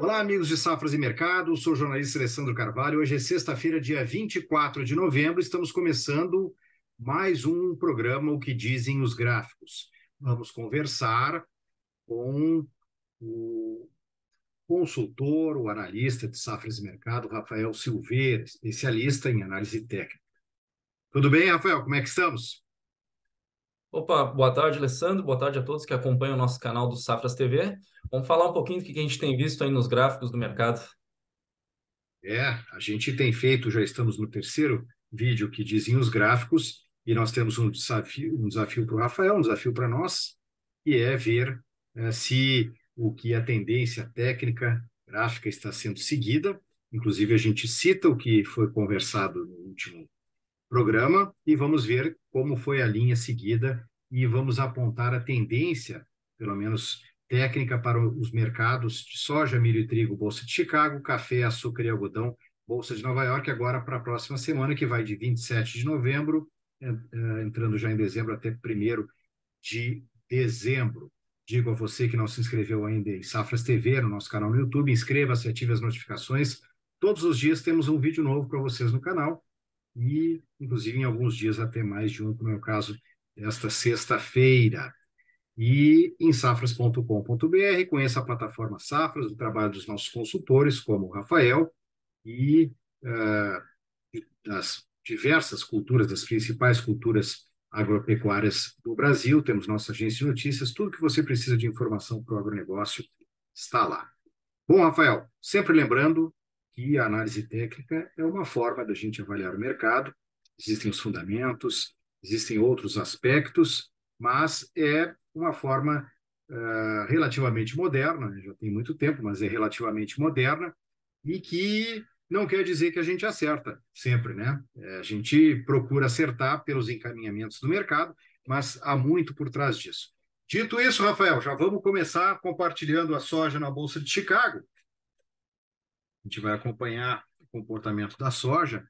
Olá, amigos de Safras e Mercado, sou o jornalista Alessandro Carvalho. Hoje é sexta-feira, dia 24 de novembro. Estamos começando mais um programa, O que Dizem os Gráficos. Vamos conversar com o consultor, o analista de Safras e Mercado, Rafael Silveira, especialista em análise técnica. Tudo bem, Rafael? Como é que estamos? Opa, boa tarde, Alessandro. Boa tarde a todos que acompanham o nosso canal do Safras TV. Vamos falar um pouquinho do que a gente tem visto aí nos gráficos do mercado. A gente tem feito, já estamos no terceiro vídeo que dizem os gráficos, e nós temos um desafio para o Rafael, um desafio para nós, que é ver se o que a tendência técnica gráfica está sendo seguida. Inclusive, a gente cita o que foi conversado no último programa e vamos ver como foi a linha seguida e vamos apontar a tendência, pelo menos técnica, para os mercados de soja, milho e trigo, Bolsa de Chicago, café, açúcar e algodão, Bolsa de Nova York, agora para a próxima semana, que vai de 27 de novembro, entrando já em dezembro até 1º de dezembro. Digo a você que não se inscreveu ainda em Safras TV, no nosso canal no YouTube, inscreva-se, ative as notificações. Todos os dias temos um vídeo novo para vocês no canal e, inclusive, em alguns dias até mais de um, como é o caso desta sexta-feira. E em safras.com.br, conheça a plataforma Safras, o trabalho dos nossos consultores, como o Rafael, e das diversas culturas, das principais culturas agropecuárias do Brasil. Temos nossa agência de notícias, tudo que você precisa de informação para o agronegócio está lá. Bom, Rafael, sempre lembrando que a análise técnica é uma forma da gente avaliar o mercado, existem os fundamentos, existem outros aspectos, mas é uma forma relativamente moderna, né? Já tem muito tempo, mas é relativamente moderna, e que não quer dizer que a gente acerta sempre, né? A gente procura acertar pelos encaminhamentos do mercado, mas há muito por trás disso. Dito isso, Rafael, já vamos começar compartilhando a soja na Bolsa de Chicago. A gente vai acompanhar o comportamento da soja.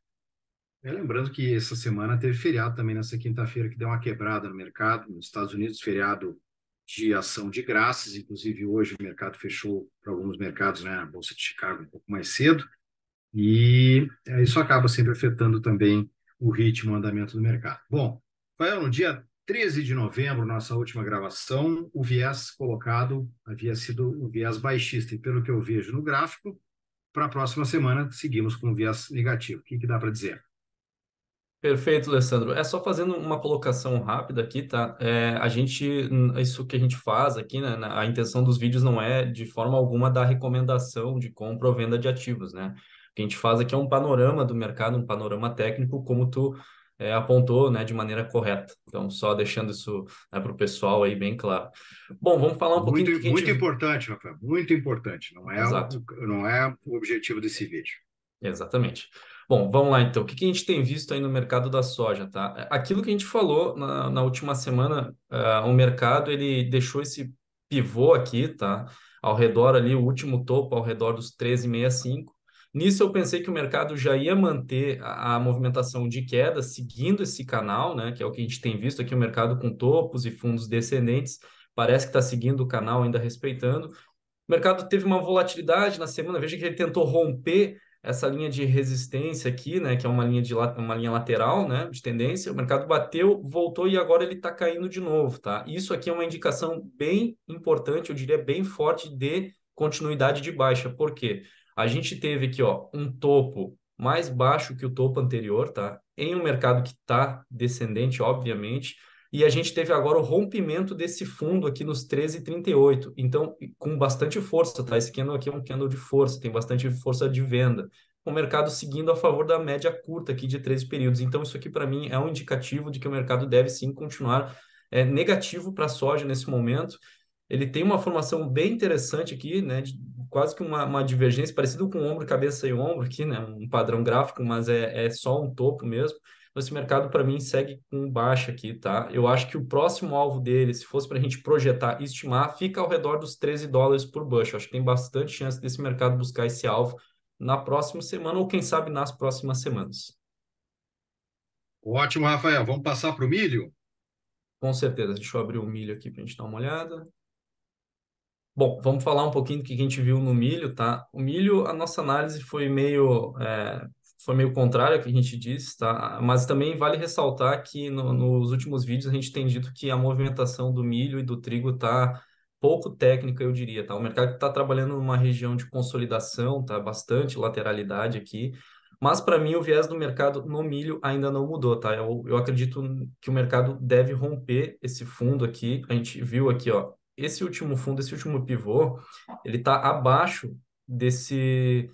Lembrando que essa semana teve feriado também nessa quinta-feira, que deu uma quebrada no mercado. Nos Estados Unidos, feriado de ação de graças. Inclusive, hoje o mercado fechou para alguns mercados, né? A Bolsa de Chicago um pouco mais cedo. E isso acaba sempre afetando também o ritmo, o andamento do mercado. Bom, Rafael, no dia 13 de novembro, nossa última gravação, o viés colocado havia sido o viés baixista. E pelo que eu vejo no gráfico, para a próxima semana, seguimos com viés negativo. O que dá para dizer? Perfeito, Alessandro. É só fazendo uma colocação rápida aqui, tá? Isso que a gente faz aqui, né? A intenção dos vídeos não é de forma alguma dar recomendação de compra ou venda de ativos, né? O que a gente faz aqui é um panorama do mercado, um panorama técnico, como tu apontou, né, de maneira correta. Então, só deixando isso, né, para o pessoal aí bem claro. Bom, vamos falar um pouquinho Muito, do que a muito gente... importante, Rafael, muito importante. Exato. Não é o objetivo desse vídeo. Exatamente. Bom, vamos lá então. O que que a gente tem visto aí no mercado da soja, tá? Aquilo que a gente falou na última semana, o mercado ele deixou esse pivô aqui, tá? Ao redor ali, o último topo, ao redor dos 13,65. Nisso eu pensei que o mercado já ia manter a movimentação de queda, seguindo esse canal, né? Que é o que a gente tem visto aqui, o mercado com topos e fundos descendentes. Parece que está seguindo o canal, ainda respeitando. O mercado teve uma volatilidade na semana, veja que ele tentou romper essa linha de resistência aqui, né, que é uma linha lateral, né, de tendência. O mercado bateu, voltou e agora ele está caindo de novo, tá? Isso aqui é uma indicação bem importante, eu diria bem forte de continuidade de baixa. Por quê? A gente teve aqui, ó, um topo mais baixo que o topo anterior, tá? Em um mercado que está descendente, obviamente. E a gente teve agora o rompimento desse fundo aqui nos 13,38. Então, com bastante força, tá? Esse candle aqui é um candle de força, tem bastante força de venda. O mercado seguindo a favor da média curta aqui de 13 períodos. Então, isso aqui para mim é um indicativo de que o mercado deve sim continuar negativo para a soja nesse momento. Ele tem uma formação bem interessante aqui, né? Quase que uma divergência, parecido com ombro, cabeça e ombro aqui, né? Um padrão gráfico, mas é só um topo mesmo. Esse mercado, para mim, segue com baixa aqui, tá? Eu acho que o próximo alvo dele, se fosse para a gente projetar e estimar, fica ao redor dos US$ 13 por bushel. Acho que tem bastante chance desse mercado buscar esse alvo na próxima semana ou, quem sabe, nas próximas semanas. Ótimo, Rafael. Vamos passar para o milho? Com certeza. Deixa eu abrir o milho aqui para a gente dar uma olhada. Bom, vamos falar um pouquinho do que a gente viu no milho, tá? O milho, a nossa análise foi meio contrária ao que a gente disse, tá? Mas também vale ressaltar que nos últimos vídeos a gente tem dito que a movimentação do milho e do trigo tá pouco técnica, eu diria, tá? O mercado está trabalhando numa região de consolidação, tá? Bastante lateralidade aqui. Mas para mim o viés do mercado no milho ainda não mudou, tá? Eu acredito que o mercado deve romper esse fundo aqui. A gente viu aqui, ó, esse último fundo, esse último pivô, ele está abaixo desse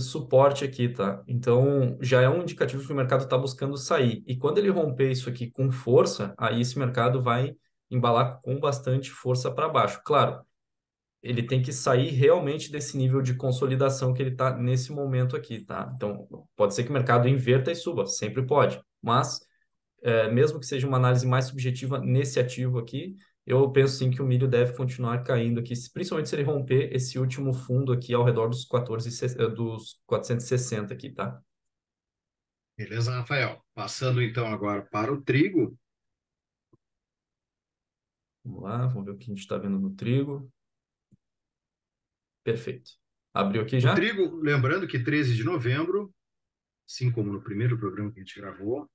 suporte aqui, tá? Então, já é um indicativo que o mercado está buscando sair. E quando ele romper isso aqui com força, aí esse mercado vai embalar com bastante força para baixo. Claro, ele tem que sair realmente desse nível de consolidação que ele está nesse momento aqui, tá? Então, pode ser que o mercado inverta e suba, sempre pode. Mas mesmo que seja uma análise mais subjetiva nesse ativo aqui, eu penso sim que o milho deve continuar caindo aqui, principalmente se ele romper esse último fundo aqui ao redor dos 460 aqui, tá? Beleza, Rafael? Passando então agora para o trigo. Vamos lá, vamos ver o que a gente está vendo no trigo. Perfeito. Abriu aqui O já? trigo, lembrando que 13 de novembro, assim como no primeiro programa que a gente gravou,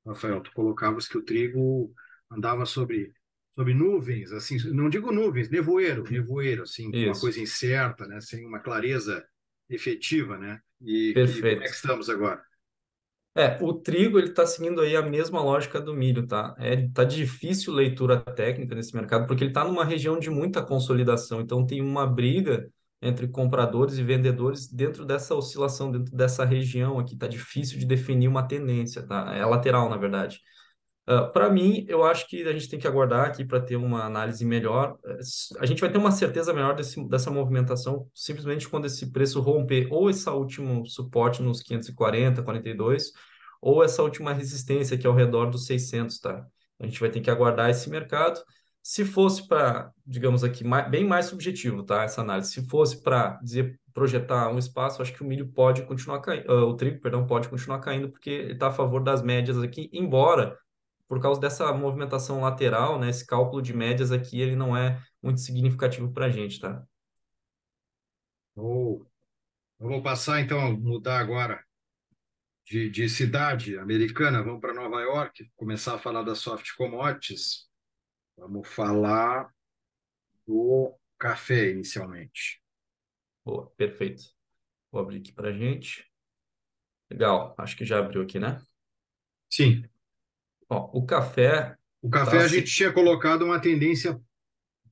Rafael, tu colocavas que o trigo andava sobre nuvens, assim, não digo nuvens, nevoeiro, assim, uma Isso. coisa incerta, né, sem uma clareza efetiva, né? E como é que Perfeito. estamos agora? O trigo ele está seguindo aí a mesma lógica do milho, tá? Tá difícil leitura técnica nesse mercado porque ele está numa região de muita consolidação, então tem uma briga entre compradores e vendedores dentro dessa oscilação, dentro dessa região aqui. Tá difícil de definir uma tendência, tá? É lateral, na verdade. Para mim, eu acho que a gente tem que aguardar aqui para ter uma análise melhor. A gente vai ter uma certeza melhor dessa movimentação simplesmente quando esse preço romper ou esse último suporte nos 540, 42, ou essa última resistência que é ao redor dos 600, tá? A gente vai ter que aguardar esse mercado. Se fosse para, digamos aqui, bem mais subjetivo, tá? Essa análise. Se fosse para dizer projetar um espaço, acho que o milho pode continuar caindo, o trigo, perdão, pode continuar caindo porque ele está a favor das médias aqui, embora por causa dessa movimentação lateral, né? Esse cálculo de médias aqui, ele não é muito significativo para a gente, tá? Ou vamos passar então, mudar agora de cidade americana, vamos para Nova York, começar a falar das soft commodities. Vamos falar do café inicialmente. Boa, perfeito. Vou abrir aqui para a gente. Legal, acho que já abriu aqui, né? Sim, Ó, o café o tá café a gente se... tinha colocado uma tendência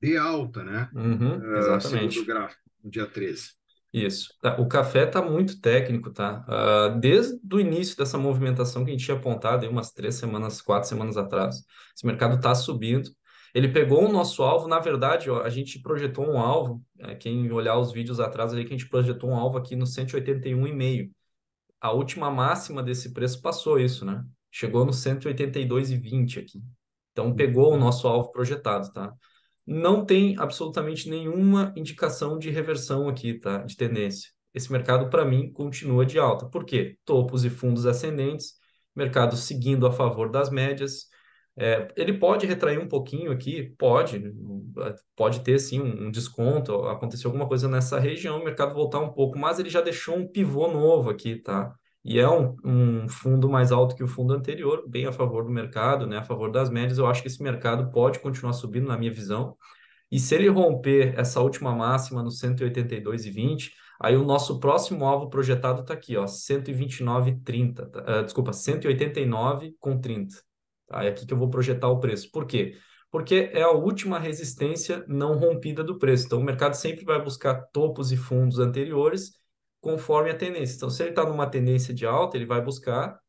de alta, né? Uhum, Segundo o exatamente. gráfico, no dia 13. Isso. O café tá muito técnico, tá? Desde o início dessa movimentação que a gente tinha apontado, aí umas 3 semanas, 4 semanas atrás, esse mercado tá subindo. Ele pegou o nosso alvo, na verdade, ó, a gente projetou um alvo, quem olhar os vídeos atrás ali, que a gente projetou um alvo aqui no 181,5. A última máxima desse preço passou isso, né? Chegou no 182,20 aqui. Então pegou o nosso alvo projetado, tá? Não tem absolutamente nenhuma indicação de reversão aqui, tá? De tendência. Esse mercado, para mim, continua de alta. Por quê? Topos e fundos ascendentes, mercado seguindo a favor das médias. Ele pode retrair um pouquinho aqui, pode ter sim um desconto, acontecer alguma coisa nessa região, o mercado voltar um pouco, mas ele já deixou um pivô novo aqui, tá? E é um fundo mais alto que o fundo anterior, bem a favor do mercado, né? A favor das médias. Eu acho que esse mercado pode continuar subindo, na minha visão. E se ele romper essa última máxima no 182,20, aí o nosso próximo alvo projetado está aqui, ó, 129,30, tá? Desculpa, 189,30. Tá? É aqui que eu vou projetar o preço. Por quê? Porque é a última resistência não rompida do preço. Então, o mercado sempre vai buscar topos e fundos anteriores conforme a tendência. Então, se ele está numa tendência de alta, ele vai buscar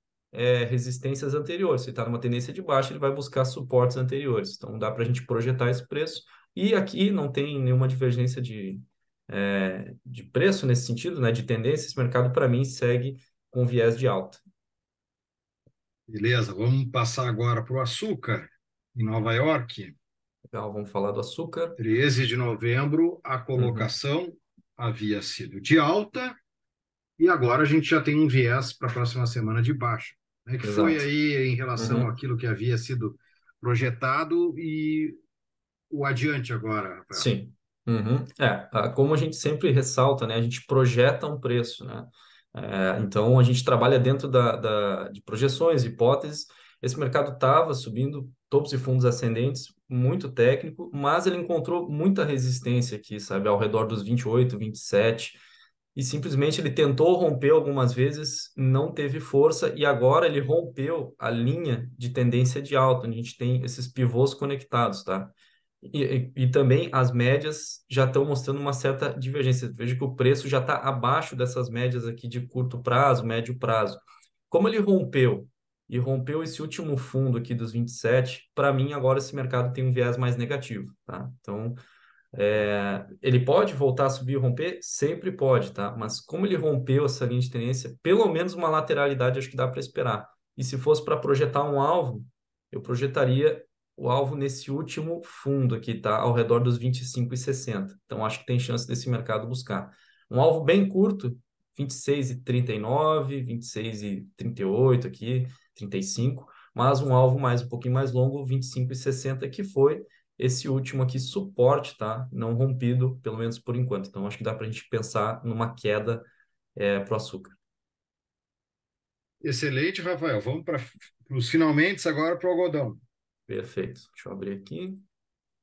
resistências anteriores. Se ele está numa tendência de baixa, ele vai buscar suportes anteriores. Então, dá para a gente projetar esse preço. E aqui não tem nenhuma divergência de preço nesse sentido, né? De tendência. Esse mercado, para mim, segue com viés de alta. Beleza, vamos passar agora para o açúcar, em Nova York. Legal, vamos falar do açúcar. 13 de novembro, a Uhum, colocação havia sido de alta e agora a gente já tem um viés para a próxima semana de baixa. Como é que foi exato. aí em relação Uhum. àquilo que havia sido projetado e o adiante agora, Rafael? Sim. Uhum. Como a gente sempre ressalta, né, a gente projeta um preço, né? Então, a gente trabalha dentro de projeções, hipóteses. Esse mercado estava subindo topos e fundos ascendentes, muito técnico, mas ele encontrou muita resistência aqui, sabe, ao redor dos 28, 27, e simplesmente ele tentou romper algumas vezes, não teve força, e agora ele rompeu a linha de tendência de alta, onde a gente tem esses pivôs conectados, tá? E também as médias já estão mostrando uma certa divergência. Veja que o preço já está abaixo dessas médias aqui de curto prazo, médio prazo. Como ele rompeu e rompeu esse último fundo aqui dos 27, para mim agora esse mercado tem um viés mais negativo, tá? Então, ele pode voltar a subir e romper? Sempre pode, tá? Mas como ele rompeu essa linha de tendência, pelo menos uma lateralidade acho que dá para esperar. E se fosse para projetar um alvo, eu projetaria o alvo nesse último fundo aqui, tá? Ao redor dos 25,60. Então acho que tem chance desse mercado buscar. Um alvo bem curto, 26,39, 26,38 aqui, 35, mas um alvo um pouquinho mais longo, 25,60, que foi esse último aqui, suporte, tá? Não rompido, pelo menos por enquanto. Então, acho que dá para a gente pensar numa queda para o açúcar. Excelente, Rafael. Vamos para os finalmente agora para o algodão. Perfeito. Deixa eu abrir aqui.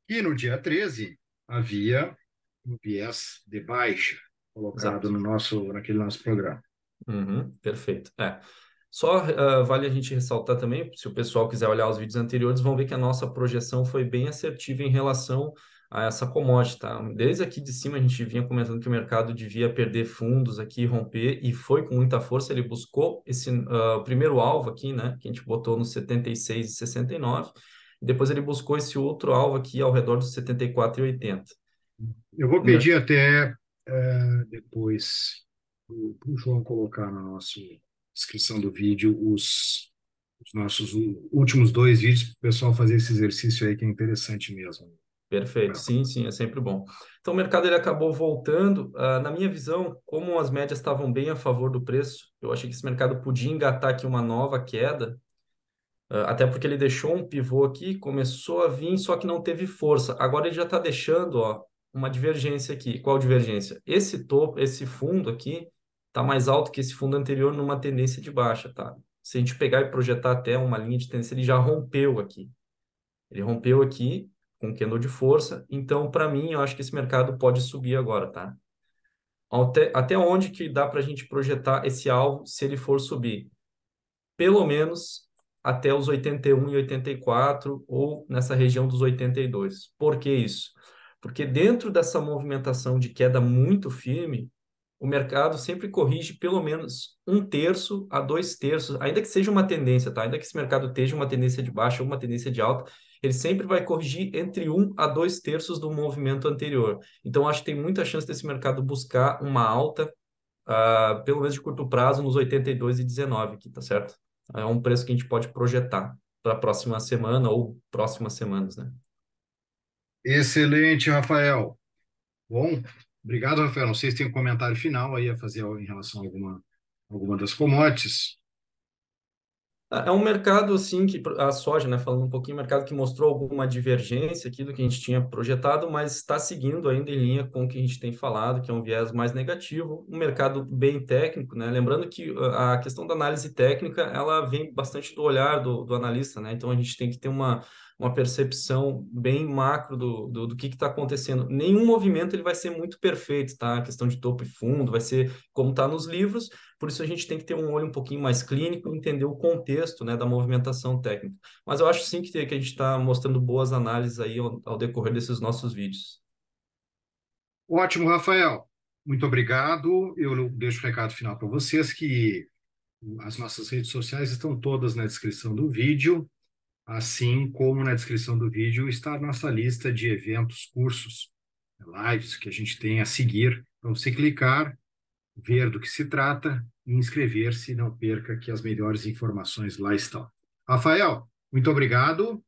E no dia 13 havia um viés de baixa colocado Exato. naquele nosso programa. Uhum, perfeito. Só vale a gente ressaltar também, se o pessoal quiser olhar os vídeos anteriores, vão ver que a nossa projeção foi bem assertiva em relação a essa commodity, tá? Desde aqui de cima a gente vinha comentando que o mercado devia perder fundos aqui, romper, e foi com muita força, ele buscou esse primeiro alvo aqui, né, que a gente botou no 76,69, e depois ele buscou esse outro alvo aqui ao redor dos 74,80. Eu vou O mer- pedir até depois para o João colocar na nossa descrição do vídeo os nossos últimos dois vídeos para o pessoal fazer esse exercício aí que é interessante mesmo. Perfeito, sim, sim, é sempre bom. Então, o mercado ele acabou voltando. Na minha visão, como as médias estavam bem a favor do preço, eu achei que esse mercado podia engatar aqui uma nova queda, até porque ele deixou um pivô aqui, começou a vir, só que não teve força. Agora ele já está deixando, ó, uma divergência aqui. Qual divergência? Esse topo, esse fundo aqui, está mais alto que esse fundo anterior numa tendência de baixa, tá? Se a gente pegar e projetar até uma linha de tendência, ele já rompeu aqui. Ele rompeu aqui com um candle de força. Então, para mim, eu acho que esse mercado pode subir agora, tá? Até onde que dá para a gente projetar esse alvo se ele for subir? Pelo menos até os 81 e 84 ou nessa região dos 82. Por que isso? Porque dentro dessa movimentação de queda muito firme, o mercado sempre corrige pelo menos um terço a dois terços, ainda que seja uma tendência, tá? Ainda que esse mercado esteja uma tendência de baixa ou uma tendência de alta, ele sempre vai corrigir entre um a dois terços do movimento anterior. Então, acho que tem muita chance desse mercado buscar uma alta, pelo menos de curto prazo, nos 82,19 aqui, tá certo? É um preço que a gente pode projetar para a próxima semana ou próximas semanas, né? Excelente, Rafael. Bom, obrigado, Rafael. Não sei se tem um comentário final aí a fazer em relação a alguma das commodities. É um mercado, assim, que a soja, né, falando um pouquinho, mercado que mostrou alguma divergência aqui do que a gente tinha projetado, mas está seguindo ainda em linha com o que a gente tem falado, que é um viés mais negativo, um mercado bem técnico, né, lembrando que a questão da análise técnica, ela vem bastante do olhar do analista, né, então a gente tem que ter uma percepção bem macro do que está acontecendo. Nenhum movimento ele vai ser muito perfeito, tá? A questão de topo e fundo vai ser como está nos livros, por isso a gente tem que ter um olho um pouquinho mais clínico e entender o contexto, né, da movimentação técnica. Mas eu acho sim que a gente está mostrando boas análises aí ao decorrer desses nossos vídeos. Ótimo, Rafael. Muito obrigado. Eu deixo o recado final para vocês que as nossas redes sociais estão todas na descrição do vídeo, assim como na descrição do vídeo está a nossa lista de eventos, cursos, lives que a gente tem a seguir. Para você clicar, ver do que se trata e inscrever-se, não perca que as melhores informações lá estão. Rafael, muito obrigado.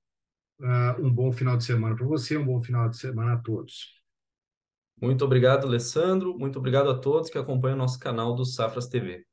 Um bom final de semana para você, um bom final de semana a todos. Muito obrigado, Alessandro. Muito obrigado a todos que acompanham o nosso canal do Safras TV.